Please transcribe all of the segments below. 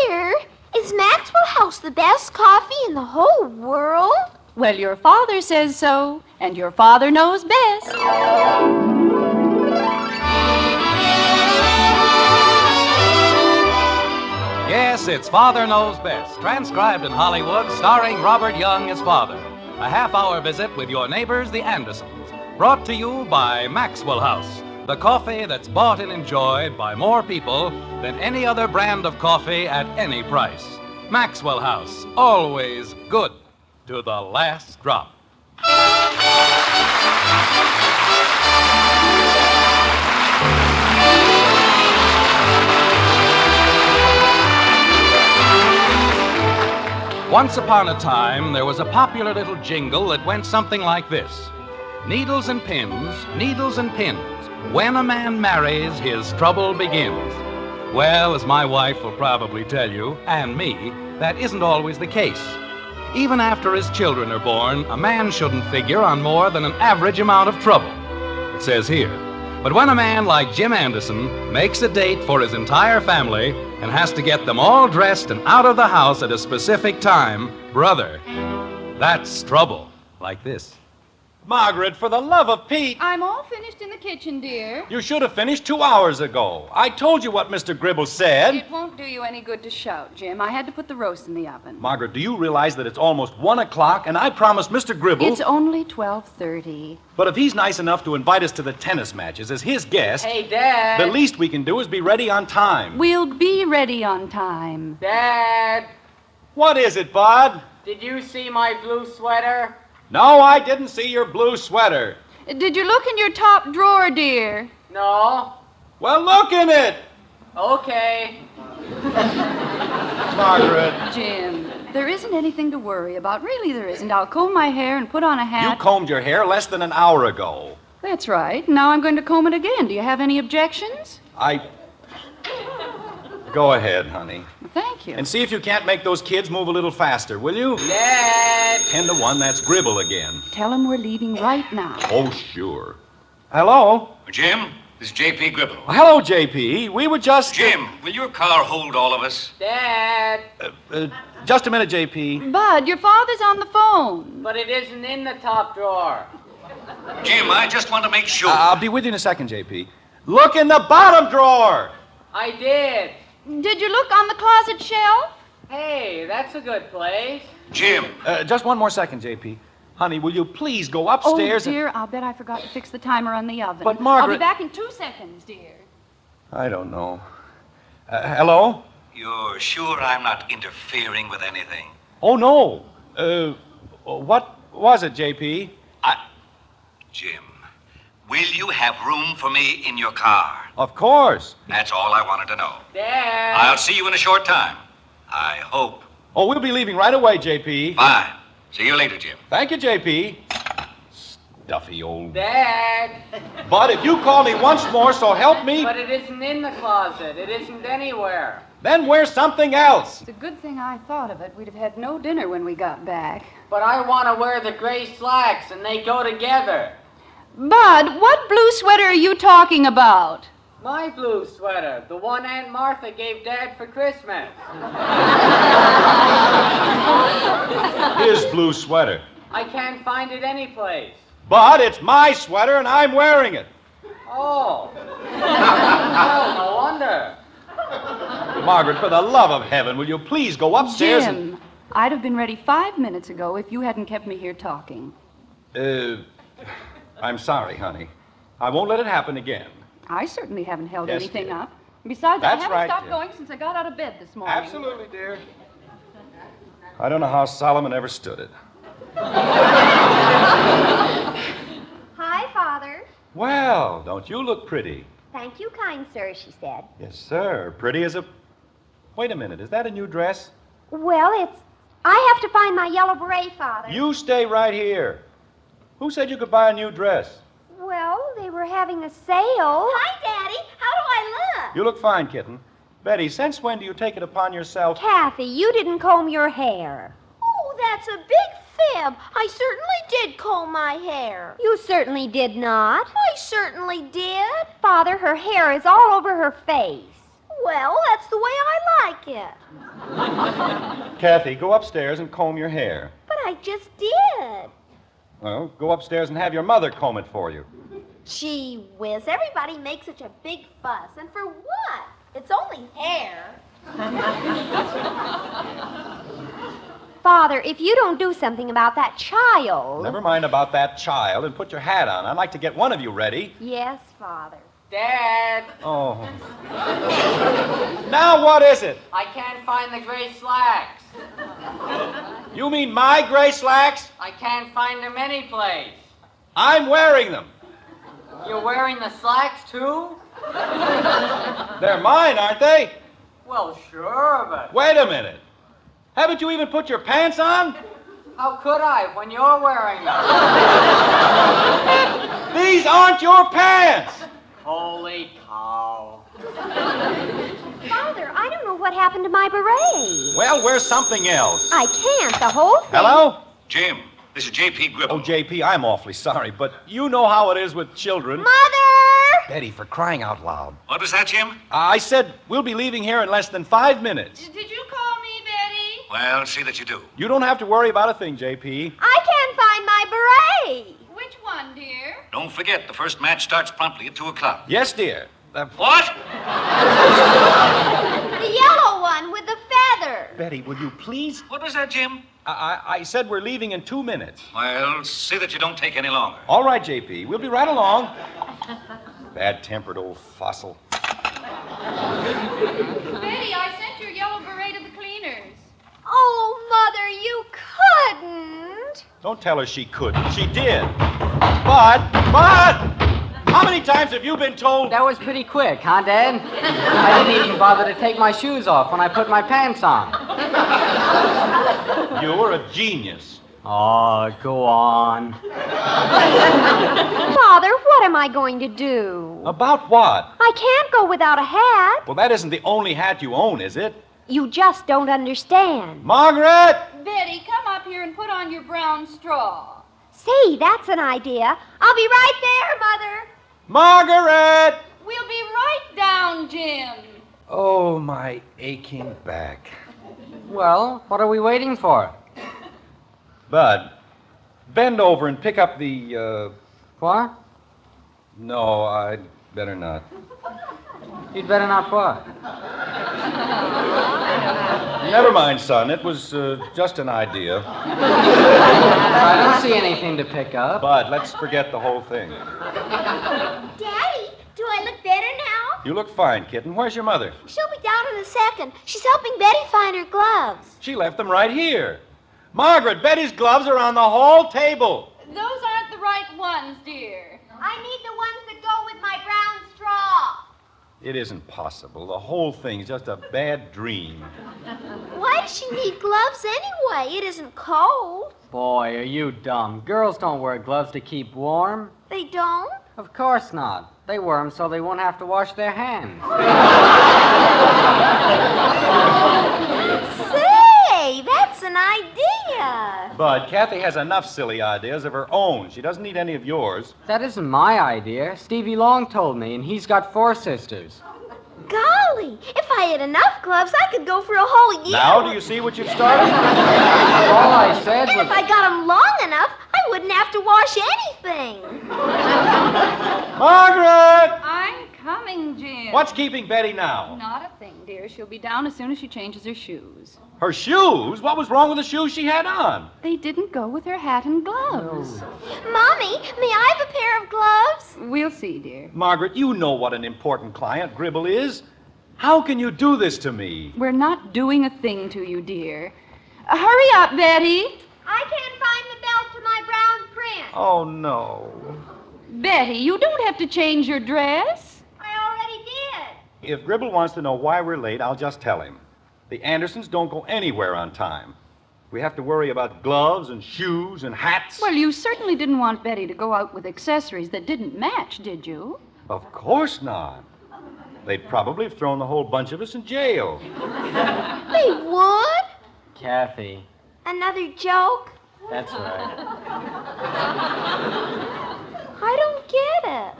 Dear, is Maxwell House the best coffee in the whole world? Well, your father says so, and your father knows best. Yes, it's Father Knows Best, transcribed in Hollywood, starring Robert Young as father. A half-hour visit with your neighbors, the Andersons. Brought to you by Maxwell House, the coffee that's bought and enjoyed by more people than any other brand of coffee at any price. Maxwell House, always good to the last drop. Once upon a time, there was a popular little jingle that went something like this. Needles and pins, needles and pins. When a man marries, his trouble begins. Well, as my wife will probably tell you, and me, that isn't always the case. Even after his children are born, a man shouldn't figure on more than an average amount of trouble. It says here. But when a man like Jim Anderson makes a date for his entire family and has to get them all dressed and out of the house at a specific time, brother, that's trouble. Like this. Margaret, for the love of Pete. I'm all finished in the kitchen, dear. You should have finished 2 hours ago. I told you what Mr. Gribble said. It won't do you any good to shout, Jim. I had to put the roast in the oven. Margaret, do you realize that it's almost 1 o'clock and I promised Mr. Gribble... It's only 12:30. But if he's nice enough to invite us to the tennis matches as his guest... Hey, Dad. The least we can do is be ready on time. We'll be ready on time. Dad, What is it, Bud? did you see my blue sweater? No, I didn't see your blue sweater. Did you look in your top drawer, dear? No. Well, look in it. Okay. Margaret. Jim, there isn't anything to worry about. Really, there isn't. I'll comb my hair and put on a hat. You combed your hair less than an hour ago. That's right. Now I'm going to comb it again. Do you have any objections? Go ahead, honey. Thank you. And see if you can't make those kids move a little faster, will you? Dad. 10 to 1, that's Gribble again. Tell him we're leaving right now. Oh, sure. Hello? Jim, this is J.P. Gribble. Hello, J.P. We were just... Jim, will your car hold all of us? Dad. Just a minute, J.P. Bud, your father's on the phone. But it isn't in the top drawer. Jim, I just want to make sure. I'll be with you in a second, J.P. Look in the bottom drawer! I did. Did you look on the closet shelf? Hey, that's a good place. Jim. Just one more second, J.P. Honey, will you please go upstairs Oh, dear, I'll bet I forgot to fix the timer on the oven. But, Margaret... I'll be back in 2 seconds, dear. I don't know. Hello? You're sure I'm not interfering with anything? Oh, no. What was it, J.P.? Jim, will you have room for me in your car? Of course. That's all I wanted to know. Dad. I'll see you in a short time. I hope. Oh, we'll be leaving right away, J.P. Fine. See you later, Jim. Thank you, J.P. Stuffy old... Dad. But if you call me once more, so help me... But it isn't in the closet. It isn't anywhere. Then wear something else. It's a good thing I thought of it. We'd have had no dinner when we got back. But I want to wear the gray slacks, and they go together. Bud, what blue sweater are you talking about? My blue sweater, the one Aunt Martha gave Dad for Christmas. His blue sweater. I can't find it anyplace. But it's my sweater, and I'm wearing it. Oh. Oh, no wonder. Margaret, for the love of heaven, will you please go upstairs Jim, I'd have been ready 5 minutes ago if you hadn't kept me here talking. I'm sorry, honey. I won't let it happen again. I certainly haven't held Yes, anything dear. up. Besides, That's I haven't right, stopped dear. going since I got out of bed this morning. Absolutely, dear. I don't know how Solomon ever stood it. Hi, Father. Well, don't you look pretty? Thank you, kind sir, she said. Yes, sir. Pretty as a... Wait a minute. Is that a new dress? Well, I have to find my yellow beret, Father. You stay right here. Who said you could buy a new dress? Well, they were having a sale. Hi, Daddy. How do I look? You look fine, kitten. Betty, since when do you take it upon yourself... Kathy, you didn't comb your hair. Oh, that's a big fib. I certainly did comb my hair. You certainly did not. I certainly did. Father, her hair is all over her face. Well, that's the way I like like it. Kathy, go upstairs and comb your hair. But I just did. Well, go upstairs and have your mother comb it for you. Gee whiz, everybody makes such a big fuss. And for what? It's only hair. Father, if you don't do something about that child... Never mind about that child and put your hat on. I'd like to get one of you ready. Yes, Father. Dad, Oh. Now what is it? I can't find the gray slacks. You mean my gray slacks? I can't find them anyplace. I'm wearing them. You're wearing the slacks, too? They're mine, aren't they? Well, sure, but Wait a minute. Haven't you even put your pants on? how could I when you're wearing them? These aren't your pants. Holy cow. Father, I don't know what happened to my beret. Well, wear something else. I can't. The whole thing... Hello? Jim, this is J.P. Gribble. Oh, J.P., I'm awfully sorry, but you know how it is with children. Mother! Betty, for crying out loud. What was that, Jim? I said we'll be leaving here in less than 5 minutes. Did you call me, Betty? Well, see that you do. You don't have to worry about a thing, J.P. I can't find my beret. Which one, dear? Don't forget, the first match starts promptly at 2 o'clock. Yes, dear. What? The yellow one with the feather. Betty, will you please? What was that, Jim? I said we're leaving in 2 minutes. Well, see that you don't take any longer. All right, J.P., we'll be right along. Bad-tempered old fossil. Betty, I sent your yellow beret to the cleaners. Oh, Mother, you couldn't. Don't tell her she couldn't. She did. But, how many times have you been told... That was pretty quick, huh, Dad? I didn't even bother to take my shoes off when I put my pants on. You were a genius. Oh, go on. Father, what am I going to do? About what? I can't go without a hat. Well, that isn't the only hat you own, is it? You just don't understand. Margaret! Betty, come up here and put on your brown straw. Say, that's an idea. I'll be right there, Mother. Margaret! We'll be right down, Jim. Oh, my aching back. Well, what are we waiting for? Bud, bend over and pick up the, What? No, I'd better not. You'd better not what? Never mind, son. It was just an idea. I don't see anything to pick up. Bud, let's forget the whole thing. Daddy, do I look better now? You look fine, kitten. Where's your mother? She'll be down in a second. She's helping Betty find her gloves. She left them right here. Margaret, Betty's gloves are on the hall table. Those aren't the right ones, dear. I need the ones that go with my brown straw. It isn't possible. The whole thing's just a bad dream. Why does she need gloves anyway? It isn't cold. Boy, are you dumb. Girls don't wear gloves to keep warm. They don't? Of course not. They wear them so they won't have to wash their hands. Say, that's an idea. Bud, Kathy has enough silly ideas of her own. She doesn't need any of yours. That isn't my idea. Stevie Long told me, and he's got 4 sisters. Golly, if I had enough gloves, I could go for a whole year. Now do you see what you've started? All I said And was... if I got them long enough, I wouldn't have to wash anything. Margaret! I'm coming, Jim. What's keeping Betty now? Not a thing, dear. She'll be down as soon as she changes her shoes. Her shoes? What was wrong with the shoes she had on? They didn't go with her hat and gloves. Mommy, may I have a pair of gloves? We'll see, dear. Margaret, you know what an important client Gribble is. How can you do this to me? We're not doing a thing to you, dear. Hurry up, Betty. I can't find the belt to my brown print. Oh, no. Betty, you don't have to change your dress. I already did. If Gribble wants to know why we're late, I'll just tell him. The Andersons don't go anywhere on time. We have to worry about gloves and shoes and hats. Well, you certainly didn't want Betty to go out with accessories that didn't match, did you? Of course not. They'd probably have thrown the whole bunch of us in jail. They would? Kathy. Another joke? That's right. I don't get it.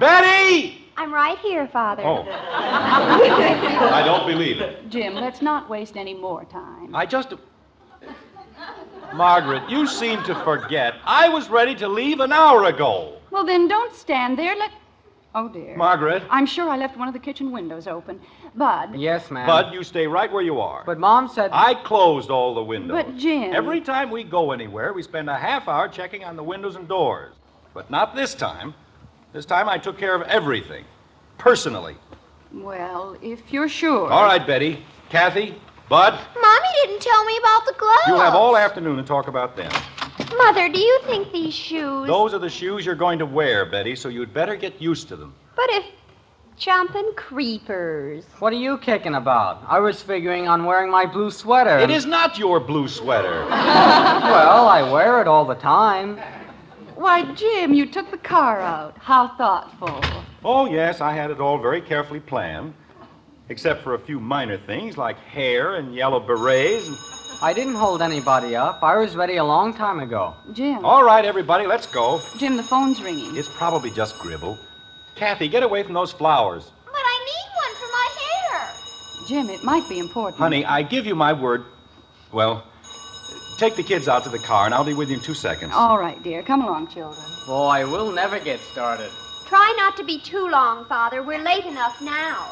Betty! I'm right here, Father. Oh. I don't believe it. Jim, let's not waste any more time. I just... Margaret, you seem to forget. I was ready to leave an hour ago. Well, then don't stand there. Oh, dear. Margaret. I'm sure I left one of the kitchen windows open. Bud. Yes, ma'am. Bud, you stay right where you are. But Mom said... I closed all the windows. But, Jim... Every time we go anywhere, we spend a half hour checking on the windows and doors. But not this time. This time I took care of everything. Personally. Well, if you're sure. All right, Betty. Kathy. Bud. Mommy didn't tell me about the gloves. You'll have all afternoon to talk about them. Mother, do you think these shoes... Those are the shoes you're going to wear, Betty, so you'd better get used to them. But if... Jumping creepers. What are you kicking about? I was figuring on wearing my blue sweater. It is not your blue sweater. Well, I wear it all the time. Why, Jim, you took the car out. How thoughtful. Oh, yes, I had it all very carefully planned. Except for a few minor things like hair and yellow berets and... I didn't hold anybody up. I was ready a long time ago. Jim. All right, everybody, let's go. Jim, the phone's ringing. It's probably just Gribble. Kathy, get away from those flowers. But I need one for my hair. Jim, it might be important. Honey, I give you my word. Well, take the kids out to the car, and I'll be with you in 2 seconds. All right, dear. Come along, children. Boy, we'll never get started. Try not to be too long, Father. We're late enough now.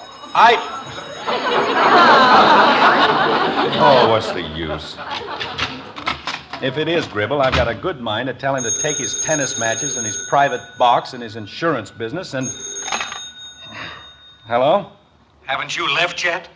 Oh, what's the use? If it is Gribble, I've got a good mind to tell him to take his tennis matches and his private box and his insurance business and... Hello? Haven't you left yet?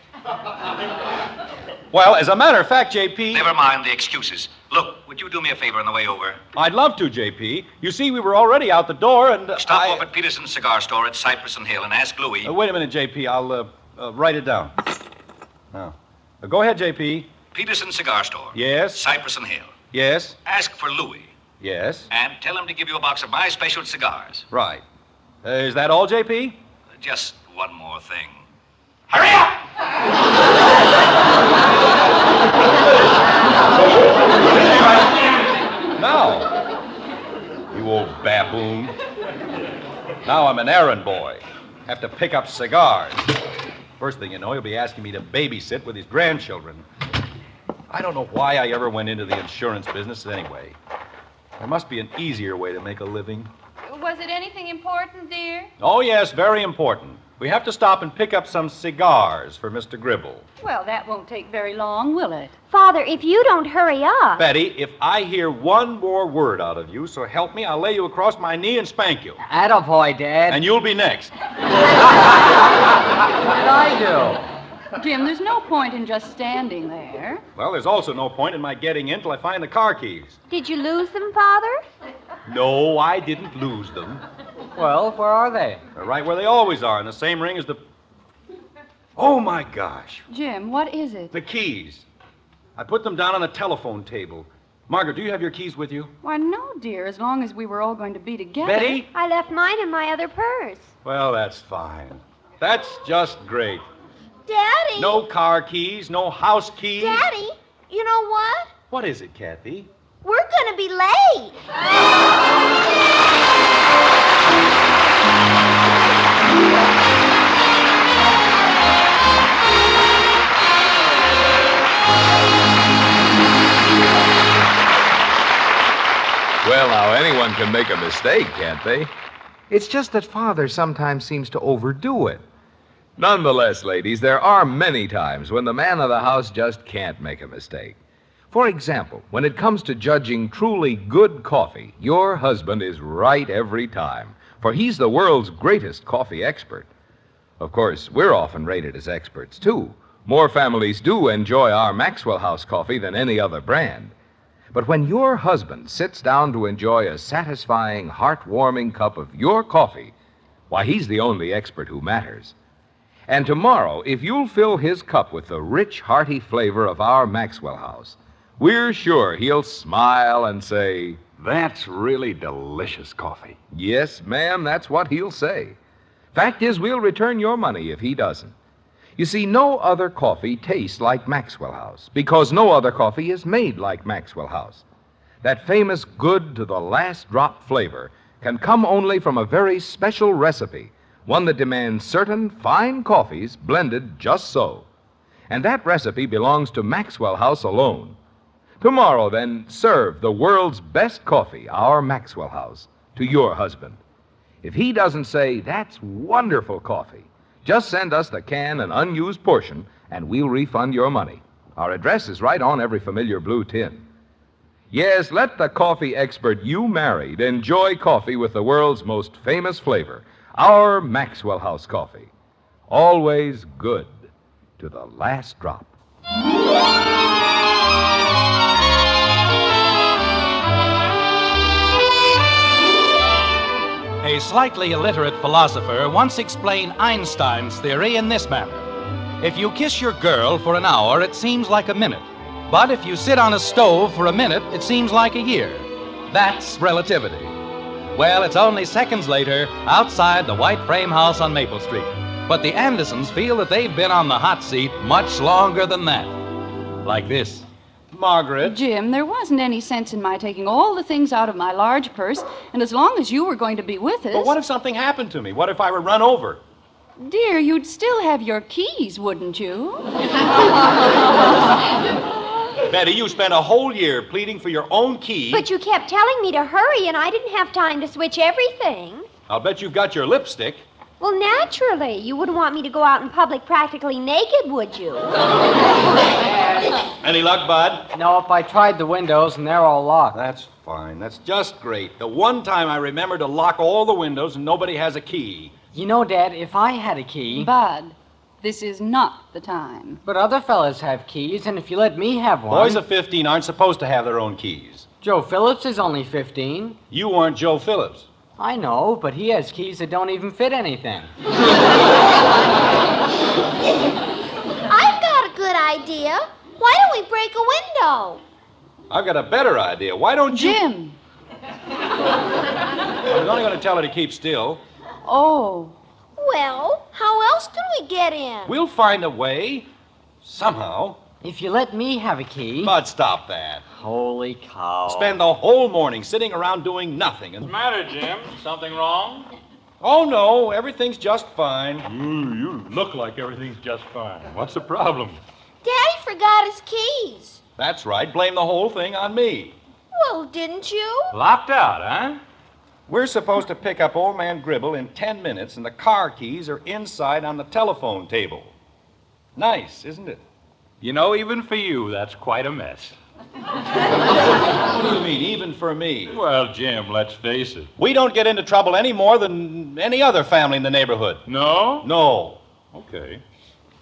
Well, as a matter of fact, J.P. Never mind the excuses. Look, would you do me a favor on the way over? I'd love to, J.P. You see, we were already out the door and... Stop off at Peterson's cigar store at Cypress and Hill and ask Louis... wait a minute, J.P. I'll write it down. Oh. Go ahead, J.P. Peterson's cigar store. Yes? Cypress and Hill. Yes? Ask for Louis. Yes? And tell him to give you a box of my special cigars. Right. Is that all, J.P.? Just one more thing. Hurry up! Now, you old baboon. Now I'm an errand boy. Have to pick up cigars. First thing you know, he'll be asking me to babysit with his grandchildren. I don't know why I ever went into the insurance business anyway. There must be an easier way to make a living. Was it anything important, dear? Oh, yes, very important. We have to stop and pick up some cigars for Mr. Gribble. Well, that won't take very long, will it? Father, if you don't hurry up... Betty, if I hear one more word out of you, so help me, I'll lay you across my knee and spank you. Attaboy, Dad. And you'll be next. What did I do? Jim, there's no point in just standing there. Well, there's also no point in my getting in till I find the car keys. Did you lose them, Father? No, I didn't lose them. Well, where are they? They're right where they always are, in the same ring as the... Oh, my gosh. Jim, what is it? The keys. I put them down on the telephone table. Margaret, do you have your keys with you? Why, no, dear, as long as we were all going to be together. Betty? I left mine in my other purse. Well, that's fine. That's just great. Daddy. No car keys, no house keys. Daddy, you know what? What is it, Kathy? We're going to be late. Well, now, anyone can make a mistake, can't they? It's just that Father sometimes seems to overdo it. Nonetheless, ladies, there are many times when the man of the house just can't make a mistake. For example, when it comes to judging truly good coffee, your husband is right every time, for he's the world's greatest coffee expert. Of course, we're often rated as experts, too. More families do enjoy our Maxwell House coffee than any other brand. But when your husband sits down to enjoy a satisfying, heart-warming cup of your coffee, why, he's the only expert who matters. And tomorrow, if you'll fill his cup with the rich, hearty flavor of our Maxwell House, we're sure he'll smile and say, That's really delicious coffee. Yes, ma'am, that's what he'll say. Fact is, we'll return your money if he doesn't. You see, no other coffee tastes like Maxwell House, because no other coffee is made like Maxwell House. That famous good to the last drop flavor can come only from a very special recipe, one that demands certain fine coffees blended just so. And that recipe belongs to Maxwell House alone. Tomorrow, then, serve the world's best coffee, our Maxwell House, to your husband. If he doesn't say, "That's wonderful coffee," just send us the can and unused portion, and we'll refund your money. Our address is right on every familiar blue tin. Yes, let the coffee expert you married enjoy coffee with the world's most famous flavor, our Maxwell House coffee. Always good to the last drop. A slightly illiterate philosopher once explained Einstein's theory in this manner. If you kiss your girl for an hour, it seems like a minute. But if you sit on a stove for a minute, it seems like a year. That's relativity. Well, it's only seconds later outside the white frame house on Maple Street. But the Andersons feel that they've been on the hot seat much longer than that. Like this. Margaret. Jim, there wasn't any sense in my taking all the things out of my large purse, and as long as you were going to be with us... But what if something happened to me? What if I were run over? Dear, you'd still have your keys, wouldn't you? Betty, you spent a whole year pleading for your own key. But you kept telling me to hurry, and I didn't have time to switch everything. I'll bet you've got your lipstick. Well, naturally. You wouldn't want me to go out in public practically naked, would you? Any luck, Bud? Nope, I tried the windows, and they're all locked. That's fine. That's just great. The one time I remember to lock all the windows and nobody has a key. You know, Dad, if I had a key... Bud, this is not the time. But other fellas have keys, and if you let me have one... Boys of 15 aren't supposed to have their own keys. Joe Phillips is only 15. You weren't Joe Phillips. I know, but he has keys that don't even fit anything. I've got a good idea. Why don't we break a window? I've got a better idea. Why don't you... Jim! I was only going to tell her to keep still. Oh. Well, how else can we get in? We'll find a way. Somehow. If you let me have a key... Bud, stop that. Holy cow. Spend the whole morning sitting around doing nothing. What's the matter, Jim? Something wrong? Oh, no. Everything's just fine. You look like everything's just fine. What's the problem? Daddy forgot his keys. That's right. Blame the whole thing on me. Well, didn't you? Locked out, huh? We're supposed to pick up old man Gribble in 10 minutes, and the car keys are inside on the telephone table. Nice, isn't it? You know, even for you, that's quite a mess. What do you mean, even for me? Well, Jim, let's face it. We don't get into trouble any more than any other family in the neighborhood. No? No. Okay.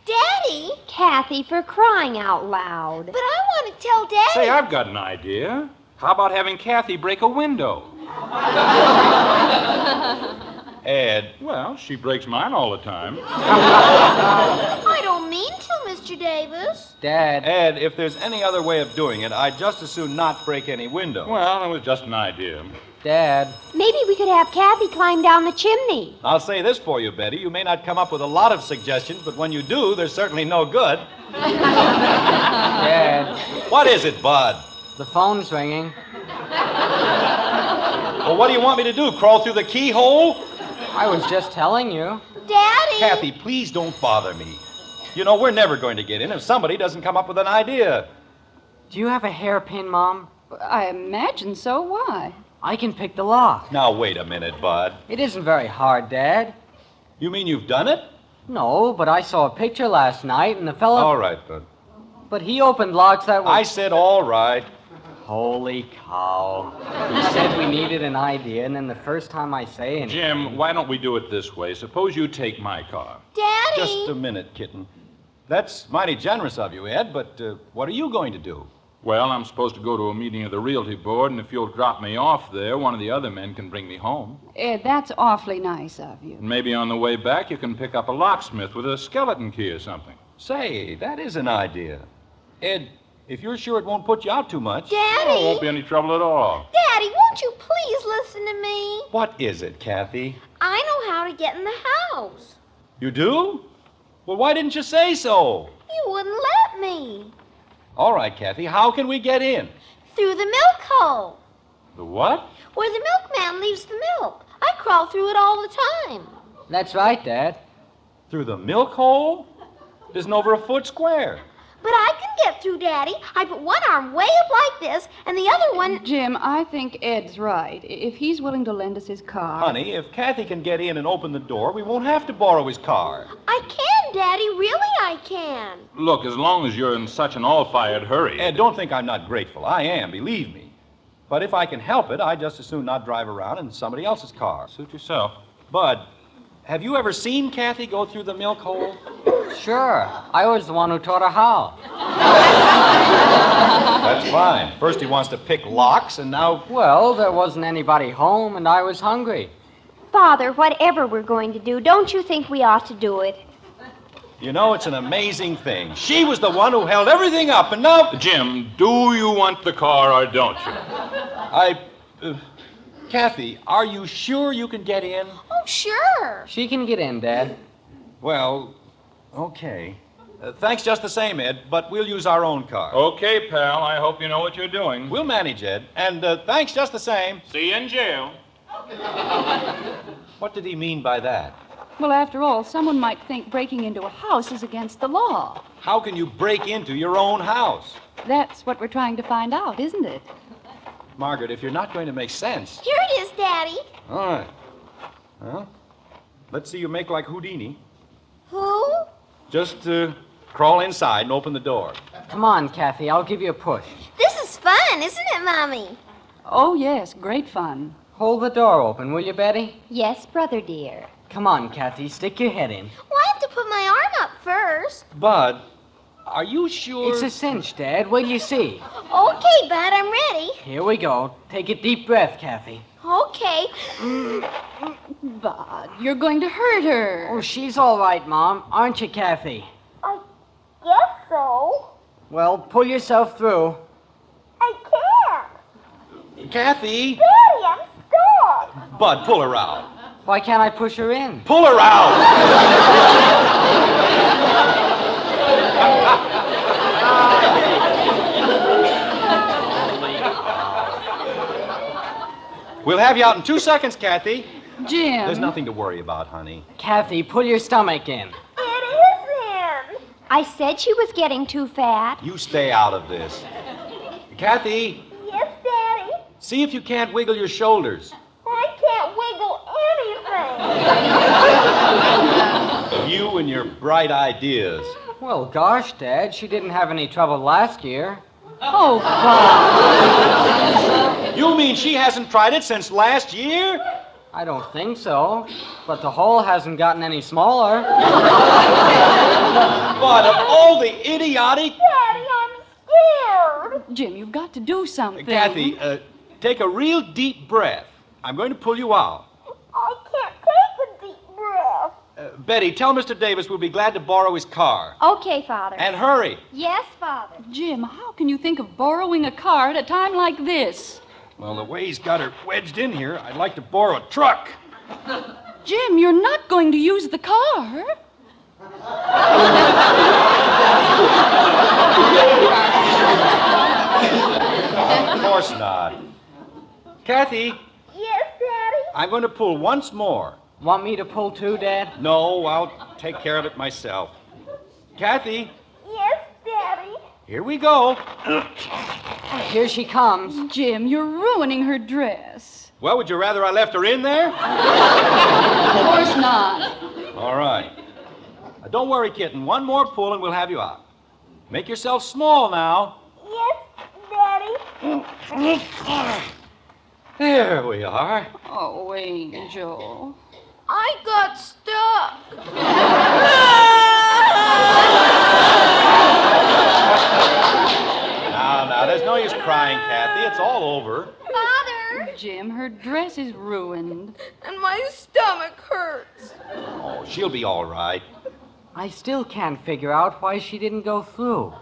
Daddy? Kathy, for crying out loud. But I want to tell Daddy. Say, I've got an idea. How about having Kathy break a window? Ed. Well, she breaks mine all the time. I don't mean to, Mr. Davis. Dad. Ed, if there's any other way of doing it, I'd just as soon not break any window. Well, it was just an idea. Dad. Maybe we could have Kathy climb down the chimney. I'll say this for you, Betty. You may not come up with a lot of suggestions, but when you do, they're certainly no good. Dad. What is it, Bud? The phone's ringing. Well, what do you want me to do? Crawl through the keyhole? I was just telling you. Daddy! Kathy, please don't bother me. You know, we're never going to get in if somebody doesn't come up with an idea. Do you have a hairpin, Mom? I imagine so. Why? I can pick the lock. Now, wait a minute, Bud. It isn't very hard, Dad. You mean you've done it? No, but I saw a picture last night, and the fella... All right, Bud. But he opened locks that were... I said all right. Holy cow. He said we needed an idea, and then the first time I say anything... Jim, why don't we do it this way? Suppose you take my car. Daddy! Just a minute, kitten. That's mighty generous of you, Ed, but what are you going to do? Well, I'm supposed to go to a meeting of the Realty Board, and if you'll drop me off there, one of the other men can bring me home. Ed, that's awfully nice of you. And maybe on the way back, you can pick up a locksmith with a skeleton key or something. Say, that is an idea. Ed, if you're sure it won't put you out too much. Daddy! Oh, it won't be any trouble at all. Daddy, won't you please listen to me? What is it, Kathy? I know how to get in the house. You do? Well, why didn't you say so? You wouldn't let me. All right, Kathy, how can we get in? Through the milk hole. The what? Where the milkman leaves the milk. I crawl through it all the time. That's right, Dad. Through the milk hole? It isn't over a foot square. But I can get through, Daddy. I put one arm way up like this, and the other one... Jim, I think Ed's right. If he's willing to lend us his car... Honey, if Kathy can get in and open the door, we won't have to borrow his car. I can, Daddy. Really, I can. Look, as long as you're in such an all-fired hurry. Ed, don't think I'm not grateful. I am, believe me. But if I can help it, I'd just as soon not drive around in somebody else's car. Suit yourself. Bud, have you ever seen Kathy go through the milk hole? Sure. I was the one who taught her how. That's fine. First he wants to pick locks, and now... Well, there wasn't anybody home, and I was hungry. Father, whatever we're going to do, don't you think we ought to do it? You know, it's an amazing thing. She was the one who held everything up, and now... Jim, do you want the car or don't you? Kathy, are you sure you can get in? Oh, sure. She can get in, Dad. Well, okay. Thanks just the same, Ed, but we'll use our own car. Okay, pal. I hope you know what you're doing. We'll manage, Ed. And thanks just the same. See you in jail. What did he mean by that? Well, after all, someone might think breaking into a house is against the law. How can you break into your own house? That's what we're trying to find out, isn't it? Margaret, if you're not going to make sense... Here it is, Daddy. All right. Well, let's see you make like Houdini. Who? Just crawl inside and open the door. Come on, Kathy. I'll give you a push. This is fun, isn't it, Mommy? Oh, yes, great fun. Hold the door open, will you, Betty? Yes, brother dear. Come on, Kathy. Stick your head in. Well, I have to put my arm up first. Bud, are you sure... It's a cinch, Dad. Wait till you see. Okay, Bud, I'm ready. Here we go. Take a deep breath, Kathy. Okay. Bud, you're going to hurt her. Oh, she's all right, Mom. Aren't you, Kathy? I guess so. Well, pull yourself through. I can't. Kathy! Daddy, I'm stuck. Bud, pull her out. Why can't I push her in? Pull her out! We'll have you out in 2 seconds, Kathy. Jim. There's nothing to worry about, honey. Kathy, pull your stomach in. It is him. I said she was getting too fat. You stay out of this. Kathy, Yes, Daddy. see if you can't wiggle your shoulders. I can't wiggle anything. You and your bright ideas. Well, gosh, Dad, she didn't have any trouble last year. Oh, Bud. You mean she hasn't tried it since last year? I don't think so. But the hole hasn't gotten any smaller. But of all the idiotic... Daddy, I'm scared. Jim, you've got to do something. Kathy, take a real deep breath. I'm going to pull you out. I can't take a deep breath. Betty, tell Mr. Davis we'll be glad to borrow his car. Okay, Father. And hurry. Yes, Father. Jim, how can you think of borrowing a car at a time like this? Well, the way he's got her wedged in here, I'd like to borrow a truck. Jim, you're not going to use the car. Of course not. Kathy, Yes, Daddy. I'm going to pull once more. Want me to pull too, Dad? No, I'll take care of it myself. Kathy, Yes, Daddy. here we go. Here she comes. Jim, you're ruining her dress. Well, would you rather I left her in there? Of course not. All right. Now, don't worry, kitten. One more pull and we'll have you out. Make yourself small now. Yes, Daddy. There we are. Oh, Angel. I got stuck. Now, there's no use crying, Kathy. It's all over. Father. Jim, her dress is ruined. And my stomach hurts. Oh, she'll be all right. I still can't figure out why she didn't go through.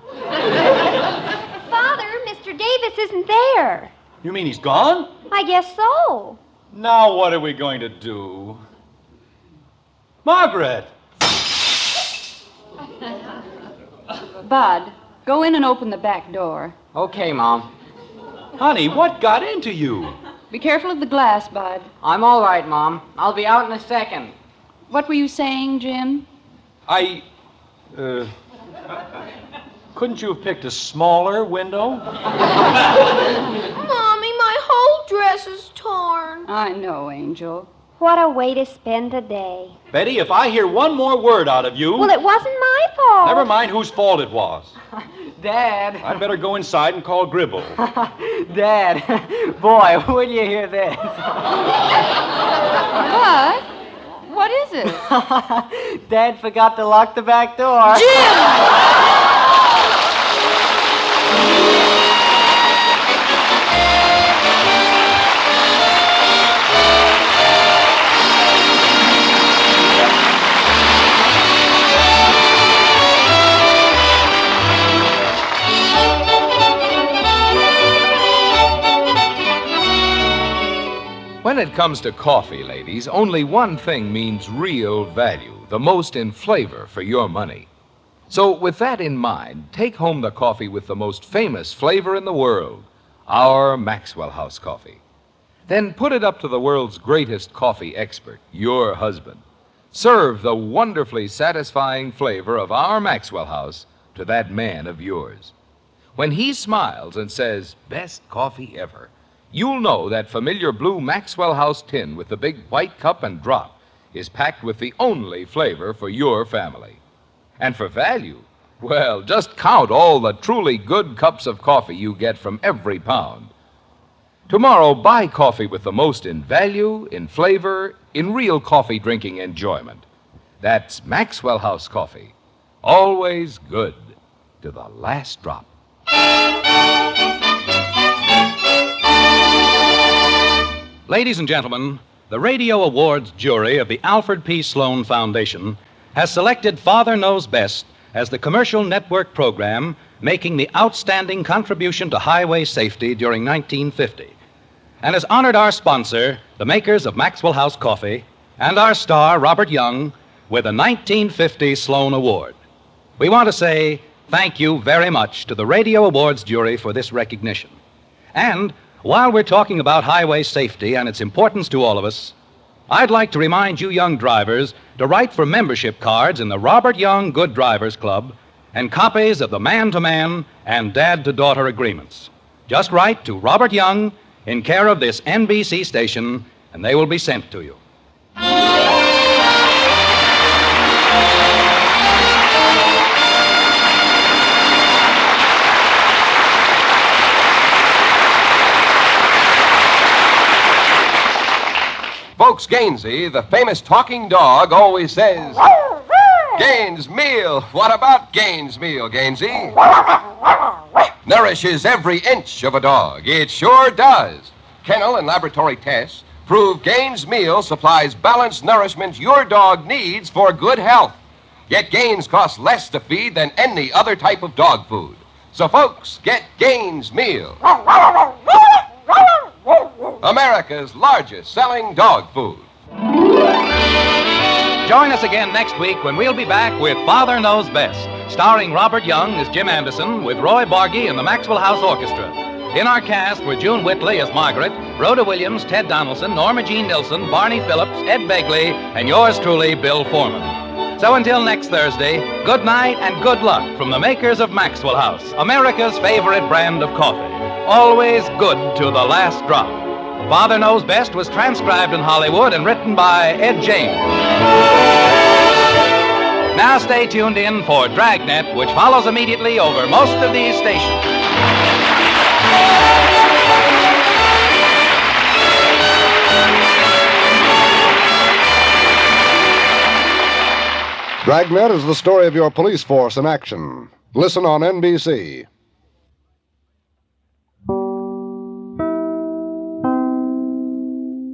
Father, Mr. Davis isn't there. You mean he's gone? I guess so. Now what are we going to do? Margaret! Bud, go in and open the back door. Okay, Mom. Honey, what got into you? Be careful of the glass, Bud. I'm all right, Mom. I'll be out in a second. What were you saying, Jim? Couldn't you have picked a smaller window? Mommy, my whole dress is torn. I know, Angel. What a way to spend the day. Betty, if I hear one more word out of you... Well, it wasn't my fault. Never mind whose fault it was. Dad. I'd better go inside and call Gribble. Dad. Boy, will you hear this? What? What is it? Dad forgot to lock the back door. When it comes to coffee, ladies, only one thing means real value, the most in flavor for your money. So with that in mind, take home the coffee with the most famous flavor in the world, our Maxwell House coffee. Then put it up to the world's greatest coffee expert, your husband. Serve the wonderfully satisfying flavor of our Maxwell House to that man of yours. When he smiles and says, "Best coffee ever," you'll know that familiar blue Maxwell House tin with the big white cup and drop is packed with the only flavor for your family. And for value, well, just count all the truly good cups of coffee you get from every pound. Tomorrow, buy coffee with the most in value, in flavor, in real coffee drinking enjoyment. That's Maxwell House coffee. Always good to the last drop. Ladies and gentlemen, the Radio Awards jury of the Alfred P. Sloan Foundation has selected Father Knows Best as the commercial network program making the outstanding contribution to highway safety during 1950, and has honored our sponsor, the makers of Maxwell House Coffee, and our star, Robert Young, with a 1950 Sloan Award. We want to say thank you very much to the Radio Awards jury for this recognition. And while we're talking about highway safety and its importance to all of us, I'd like to remind you young drivers to write for membership cards in the Robert Young Good Drivers Club and copies of the man-to-man and dad-to-daughter agreements. Just write to Robert Young in care of this NBC station, and they will be sent to you. Folks, Gainsey, the famous talking dog, always says, "Gaines Meal. What about Gaines Meal, Gainsey? Nourishes every inch of a dog. It sure does. Kennel and laboratory tests prove Gaines Meal supplies balanced nourishment your dog needs for good health. Yet Gaines costs less to feed than any other type of dog food. So, folks, get Gaines Meal. America's largest selling dog food." Join us again next week when we'll be back with Father Knows Best, starring Robert Young as Jim Anderson with Roy Bargy and the Maxwell House Orchestra. In our cast were June Whitley as Margaret, Rhoda Williams, Ted Donaldson, Norma Jean Nilsson, Barney Phillips, Ed Begley, and yours truly, Bill Foreman. So until next Thursday, good night and good luck from the makers of Maxwell House, America's favorite brand of coffee. Always good to the last drop. Father Knows Best was transcribed in Hollywood and written by Ed James. Now stay tuned in for Dragnet, which follows immediately over most of these stations. Dragnet is the story of your police force in action. Listen on NBC.